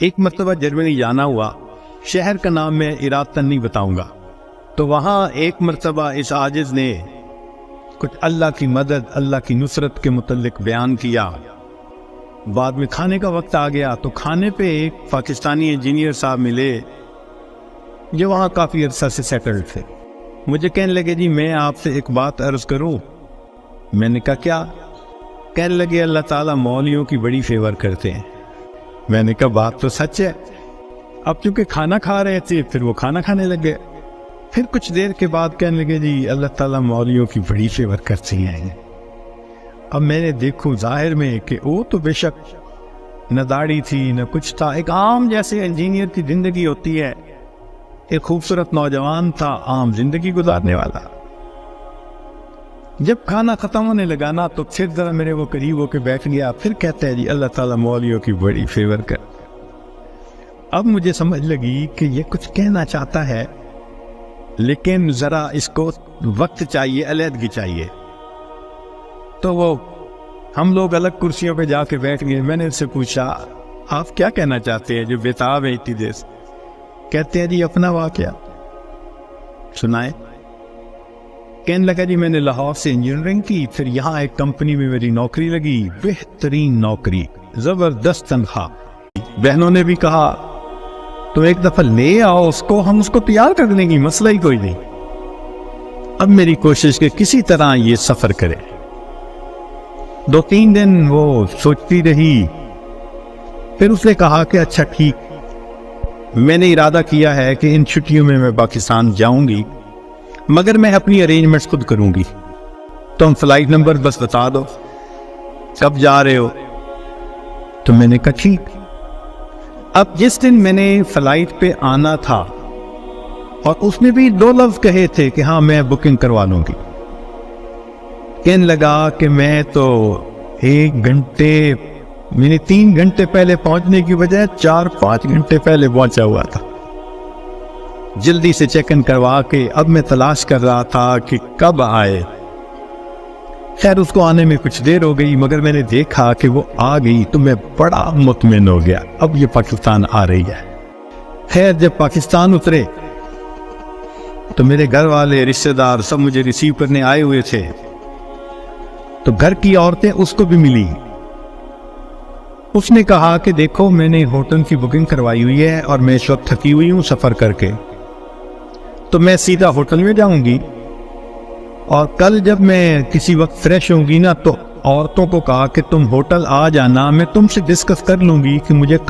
ایک مرتبہ جرمنی جانا ہوا، شہر کا نام میں ارادتاً نہیں بتاؤں گا، تو وہاں ایک مرتبہ اس عاجز نے کچھ اللہ کی مدد، اللہ کی نصرت کے متعلق بیان کیا۔ بعد میں کھانے کا وقت آ گیا تو کھانے پہ ایک پاکستانی انجینئر صاحب ملے جو وہاں کافی عرصہ سے سیٹلڈ تھے۔ مجھے کہنے لگے جی میں آپ سے ایک بات عرض کروں۔ میں نے کہا کیا؟ کہنے لگے اللہ تعالیٰ مولویوں کی بڑی فیور کرتے ہیں۔ میں نے کہا بات تو سچ ہے۔ اب چونکہ کھانا کھا رہے تھے پھر وہ کھانا کھانے لگے، پھر کچھ دیر کے بعد کہنے لگے جی اللہ تعالیٰ مولویوں کی بڑی فیور کرتے ہیں۔ اب میں نے دیکھو ظاہر میں کہ وہ تو بے شک نہ داڑھی تھی نہ کچھ تھا، ایک عام جیسے انجینئر کی زندگی ہوتی ہے، ایک خوبصورت نوجوان تھا عام زندگی گزارنے والا۔ جب کھانا ختم ہونے لگا نا تو پھر ذرا میرے وہ قریب ہو کے بیٹھ گیا، پھر کہتا ہے جی اللہ تعالیٰ مولویوں کی بڑی فیور کر۔ اب مجھے سمجھ لگی کہ یہ کچھ کہنا چاہتا ہے لیکن ذرا اس کو وقت چاہیے، علیحدگی چاہیے۔ تو وہ ہم لوگ الگ کرسیوں پہ جا کے بیٹھ گئے۔ میں نے اس سے پوچھا آپ کیا کہنا چاہتے ہیں جو بےتاب ہے اتنی دیر سے؟ کہتے ہیں جی اپنا واقعہ سنائے۔ کہنے لگا جی میں نے لاہور سے انجینئرنگ کی، پھر یہاں ایک کمپنی میں میری نوکری لگی، بہترین نوکری، زبردست تنخواہ۔ بہنوں نے بھی کہا تو ایک دفعہ لے آؤ اس کو، ہم اس کو تیار کر دیں گے، مسئلہ ہی کوئی نہیں۔ اب میری کوشش کہ کسی طرح یہ سفر کرے۔ 2-3 دن وہ سوچتی رہی، پھر اس نے کہا کہ اچھا ٹھیک، میں نے ارادہ کیا ہے کہ ان چھٹیوں میں پاکستان جاؤں گی، مگر میں اپنی ارینجمنٹس خود کروں گی، تم فلائٹ نمبر بس بتا دو کب جا رہے ہو۔ تو میں نے کہا ٹھیک۔ اب جس دن میں نے فلائٹ پہ آنا تھا اور اس نے بھی 2 لفظ کہے تھے کہ ہاں میں بکنگ کروا لوں گی، کہنے لگا کہ میں تو 1 گھنٹے میں نے 3 گھنٹے پہلے پہنچنے کی بجائے 4-5 گھنٹے پہلے پہنچا ہوا تھا۔ جلدی سے چیک ان کروا کے اب میں تلاش کر رہا تھا کہ کب آئے۔ خیر اس کو آنے میں کچھ دیر ہو گئی، مگر میں نے دیکھا کہ وہ آ گئی تو میں بڑا مطمئن ہو گیا، اب یہ پاکستان آ رہی ہے۔ خیر جب پاکستان اترے تو میرے گھر والے رشتہ دار سب مجھے ریسیو کرنے آئے ہوئے تھے، تو گھر کی عورتیں اس کو بھی ملی۔ اس نے کہا کہ دیکھو میں نے ہوٹل کی بکنگ کروائی ہوئی ہے اور میں اس وقت تھکی ہوئی ہوں سفر کر کے، تو میں سیدھا ہوٹل میں جاؤں گی، اور کل جب میں کسی وقت فریش ہوں گی نا تو عورتوں کو کہا کہ تم ہوٹل آ جانا، میں تم سے ڈسکس کر لوں گی کہ مجھے